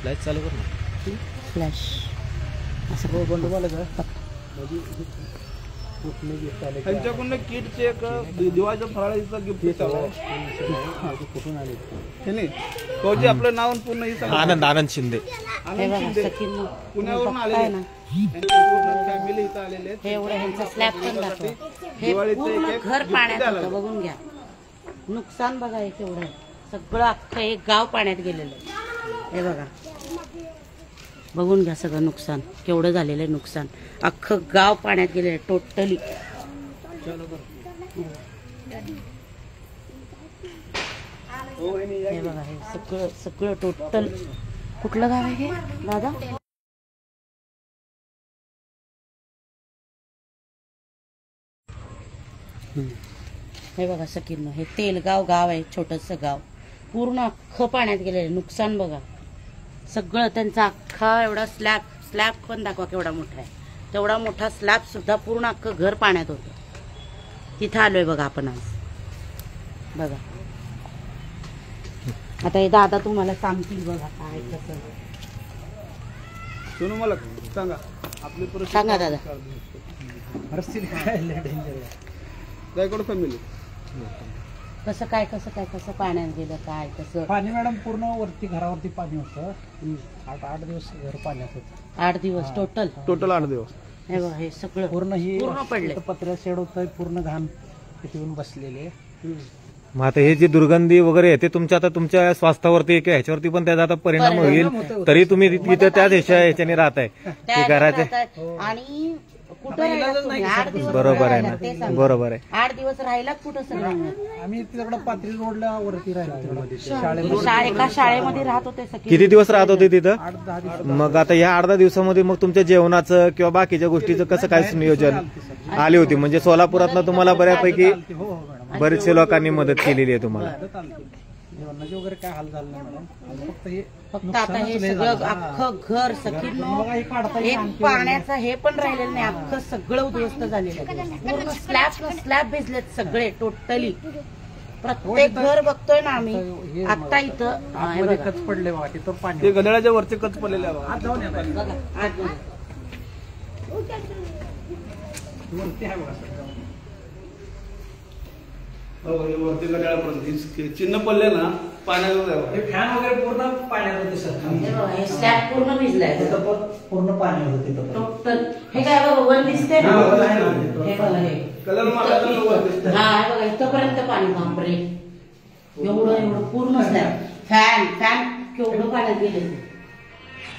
Flash चालू कर ना. फ्लॅश असं हो बंद झालं का? त्यांच्याकडून किटचे एक दिवाळीच्या फराळीचं गिफ्ट कुठून आले? हे नाही कवजी आपलं नाव आणि पूर्ण हे सांगा. आनंद शिंदे. हे बघा सखींनो पुण्यावरून आलेले बघताय ना. फॅमिली इथं आलेले आहेत. हे एवढं ह्यांचा स्लॅब पण दाखवा. हे दिवाळीचं पूर्ण एक घर gift पाण्यात द्यायला होतं बघून घ्या. नुकसान बघा हे केवढं आहे. सगळं अख्खं एक गाव पाण्यात गेलेलं आहे. हे बघा बघून घ्या सगळं नुकसान केवढं झालेलं आहे. नुकसान अख्खं गाव पाण्यात गेलेलं आहे टोटली. हे बघा हे सगळं सगळं टोटल. कुठलं गाव आहे हे दादा? हे बघा सकीन हे तेलगाव गाव आहे. छोटस गाव पूर्ण अख्खं पाण्यात गेलेलं. नुकसान बघा सगळं त्यांचा अख्खा एवढा स्लॅब पण दाखवा केवढा मोठा आहे. तेवढा मोठा स्लॅब सुद्धा पूर्ण अख्खं घर पाण्यात होतं. तिथं आलोय बघा आपण आज. बघा आता हे दादा तुम्हाला सांगतील बघा काय कसं. सोनू मला सांगा आपली परिस्थिती सांगा दादा. परिस्थिती काय डेंजर त्याकडे फॅमिली कसं पाण्यात गेलं काय कसं. पाणी मॅडम पूर्ण वरती घरावरती पाणी होतं. 8 दिवस घर पाण्यात होतं. 8 दिवस टोटल 8 दिवस. हे बघा हे सगळं पूर्ण पडले. पत्र्या शेड होतं. पूर्ण घाण तिथे येऊन बसलेले. मग आता हे जे दुर्गंधी वगैरे आहे ते तुमच्या स्वास्थ्यावरती किंवा ह्याच्यावरती पण त्याचा आता परिणाम होईल. तरी तुम्ही तिथं त्याच ह्याच्याने राहताय की घराचे. आणि कुठं राहिलात तुम्ही? 8 दिवस बरोबर आहे राहिलात ते ना. सांगा. बरोबर आहे. 8 दिवस राहिलात कुठं सगळं? आम्ही तिकडे पात्री रोडला वरती राहिलो. एका शाळेमध्ये राहत होते सगळे. किती दिवस राहत होते तिथं? 8-10 दिवस. मग आता ह्या 8-10 दिवसामध्ये मग तुमच्या जेवणाचं किंवा बाकीच्या गोष्टीचं कसं काय नियोजन आली होती? म्हणजे सोलापुरातनं तुम्हाला बऱ्यापैकी हो हो मॅडम. बरेचसे लोकांनी मदत केलेली आहे तुम्हाला. जेवणाचे वगैरे काय हाल झालं नाही मॅडम. फक्त आता हे सगळं अख्खं घर सखींनो एक पाण्याचं हे पण राहिलेलं नाही. अख्खं सगळं उद्ध्वस्त झालेलं आहे. पूर्ण स्लॅब भिजलेत सगळे टोटली. प्रत्येक घर बघतोय ना आम्ही आता इथं. कच पडले बघा तिथं पाणी. ते गदळाच्या वरचे कच पडलेले आहे. आज जाऊन या पाणी. बघा आतमध्ये. वरती आहे बघा सगळं. वरती गडाळापर्यंत चिन्ह पडले ना पाण्यावर. हे फॅन वगैरे पूर्ण पाण्यात होते सर. हे बघा हे स्लॅब पूर्ण भिजलाय पूर्ण पाणी होतं तिथं. टोटल. हे काय बघा वर दिसतंय ना. हे बघा हे कलर मारला. हा हे बघा इथपर्यंत पाणी. बापरे एवढं पूर्ण स्लॅब. फॅन केवढं पाण्यात गेले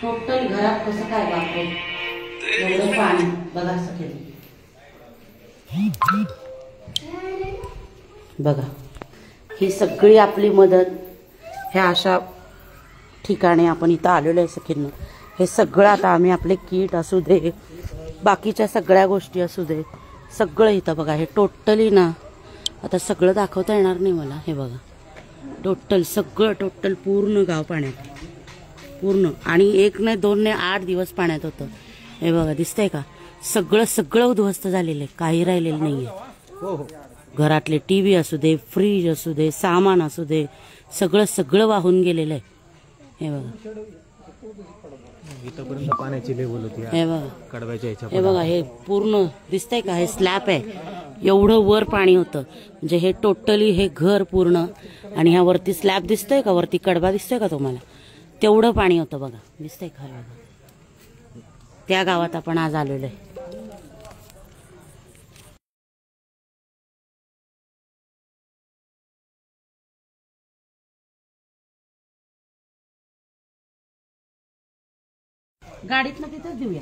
टोटल. घरात कसं काय बापरे एवढं पाणी बघा सगळं. बघा ही सगळी आपली मदत ह्या अशा ठिकाणी आपण इथं आलेलो आहे सखींना. हे सगळं आता आम्ही आपले किट असू दे बाकीच्या सगळ्या गोष्टी असू दे सगळं इथं बघा. हे टोटली ना आता सगळं दाखवता येणार नाही मला. हे बघा टोटल पूर्ण गाव पाण्यात पूर्ण. आणि 1 नाही 2 नाही 8 दिवस पाण्यात होतं. हे बघा दिसतंय का सगळं उद्ध्वस्त झालेलं आहे. काही राहिलेलं नाहीये. घरातले टीव्ही असू दे फ्रीज असू दे सामान असू दे सगळं वाहून गेलेलं आहे. हे बघा इथपर्यंत पाण्याची लेवल होती. हे बघा कडव्याच्या ह्याच्या. हे बघा हे पूर्ण दिसतंय का हे स्लॅब आहे. एवढं वर पाणी होतं म्हणजे हे टोटली हे घर पूर्ण. आणि ह्या वरती स्लॅब दिसतोय का वरती कडबा दिसतोय का तुम्हाला? तेवढं पाणी होतं बघा. दिसतंय का? त्या गावात आपण आज आलेलो आहे. गाडीतनं तिथंच देऊया.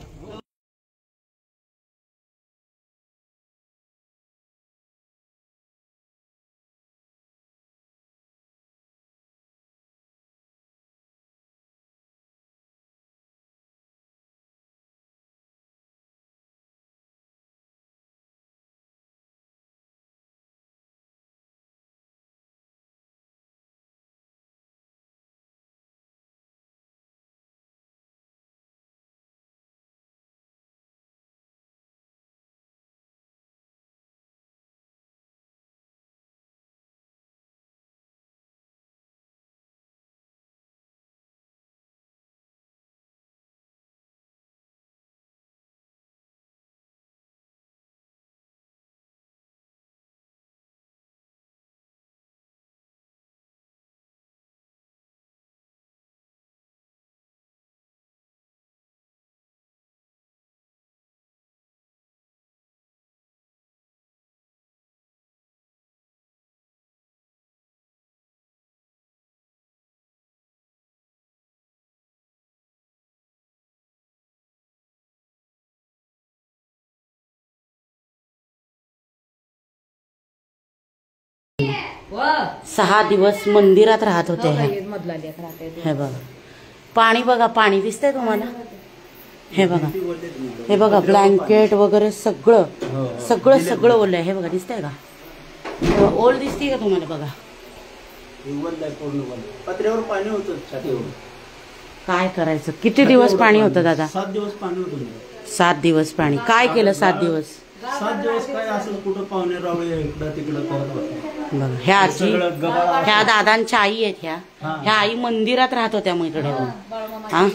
6 दिवस मंदिरात राहत होते ह्या. हे बघा पाणी बघा, पाणी दिसतंय तुम्हाला? हे बघा, हे बघा ब्लँकेट वगैरे सगळं सगळं सगळं ओलं आहे. हे बघा दिसतंय का? ओल दिसते का तुम्हाला? बघा पत्र्यावर पाणी होतं छातीवर. काय करायचं? किती दिवस पाणी होतं दादा? 7 दिवस पाणी होतं. 7 दिवस पाणी. काय केलं 7 दिवस? 7 दिवस काय असं कुठं पाहुणे रावळे इकडं तिकडं करत होते. बघा ह्या आजी, ह्या दादांच्या आई आहेत. ह्या आई मंदिरात राहत होत्या मैत्रिणी. हा,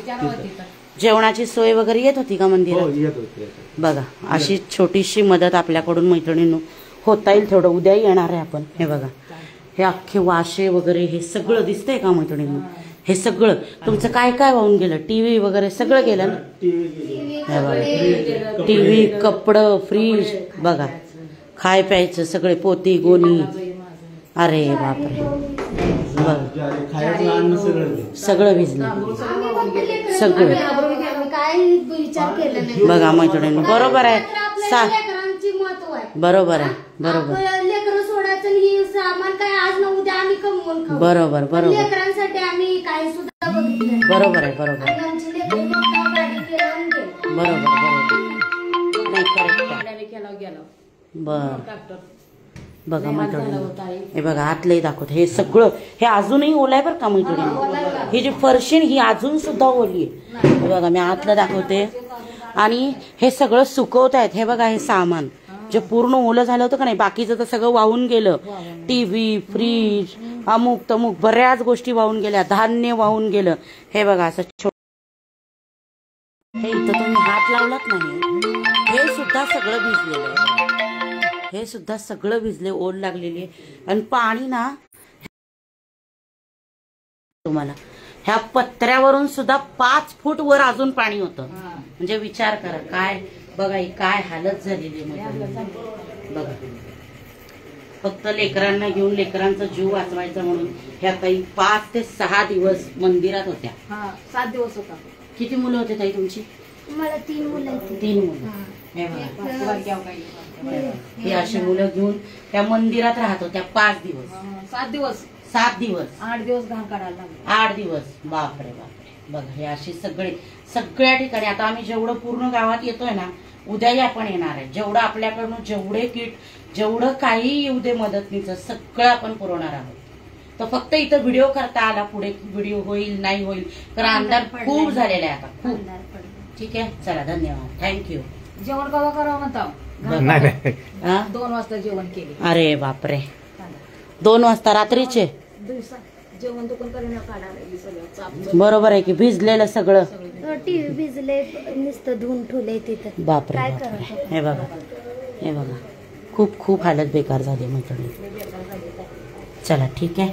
जेवणाची सोय वगैरे येत होती का मंदिरात? येत होते. बघा अशी छोटीशी मदत आपल्याकडून मैत्रिणींनो होता येईल तेवढं. उद्या येणार आहे आपण. हे बघा हे अख्खे वाशे वगैरे हे सगळं दिसतंय का मैत्रिणींनो? हे सगळं तुमचं काय काय वाहून गेलं? टीव्ही वगैरे सगळं गेलं ना? हे बघा टीव्ही, कपडं, फ्रीज, बघा खाय प्यायचं सगळे, पोती गोणी. अरे बापरे, सगळं भिजलं सगळं. बघा मैत्रिणींनो बरोबर आहे. बरोबर आहे, बरोबर बरोबर बरोबर बरोबर आहे, बरोबर बरोबर बरोबर. बघा मैत्रिणींनो हे बघा आतलंही दाखवत. हे सगळं हे अजूनही ओलं आहे बरं का मैत्रिणींनो? ही जी फरशीन ही अजून सुद्धा ओली आहे. हे बघा मी आतलं दाखवते. आणि हे सगळं सुकवत आहेत. हे बघा हे सामान जे पूर्ण ओलं झालं होतं का नाही, बाकीचं तर सगळं वाहून गेलं. टीव्ही, फ्रीज, अमुक तमुक बऱ्याच गोष्टी वाहून गेल्या. धान्य वाहून गेलं. हे बघा असं हे इथं तुम्ही हात लावलात नाही, हे सुद्धा सगळं भिजलेलं आहे. हे सुद्धा सगळं भिजले, ओल लागलेली. आणि पाणी ना तुम्हाला ह्या पत्र्यावरून सुद्धा 5 फूट वर अजून पाणी होतं. म्हणजे विचार करा काय. बघा ही काय हालत झालेली आहे. बघा फक्त लेकरांना घेऊन लेकरांचा जीव वाचवायचा म्हणून ह्या ताई 5 ते 6 दिवस मंदिरात होत्या. 7 दिवस होता. किती मुलं होते ताई तुमची? मला 3 मुलं आहेत. 3 मुलं. हे अशी मुलं घेऊन त्या मंदिरात राहत होत्या 5 दिवस. 7 दिवस 7 दिवस 8 दिवस घाण काढायला लागले. 8 दिवस. बापरे बापरे. बघा हे अशी सगळ्या ठिकाणी. आता आम्ही जेवढं पूर्ण गावात येतोय ना, उद्याही आपण येणार आहे. जेवढं आपल्याकडून जेवढे किट, जेवढं काही येऊ दे मदतीचं सगळं आपण पुरवणार आहोत. तर फक्त इथं व्हिडिओ करता आला. पुढे व्हिडिओ होईल नाही होईल तर अंधार खूप झालेला आहे आता, खूप. ठीक आहे चला धन्यवाद, थँक्यू. जेवण कवा करावं म्हणता? नाही 2 वाजता जेवण केले. अरे बापरे 2 वाजता रात्रीचे? जेवण दुकान करून काढायला सगळं. बरोबर आहे की भिजलेलं सगळं. टीव्ही भिजले, नुसतं धुवून ठेवले तिथं. बापरे बापरे. हे बघा हे बघा खूप खूप हालत बेकार झाली मैत्रिणी. चला ठीक आहे.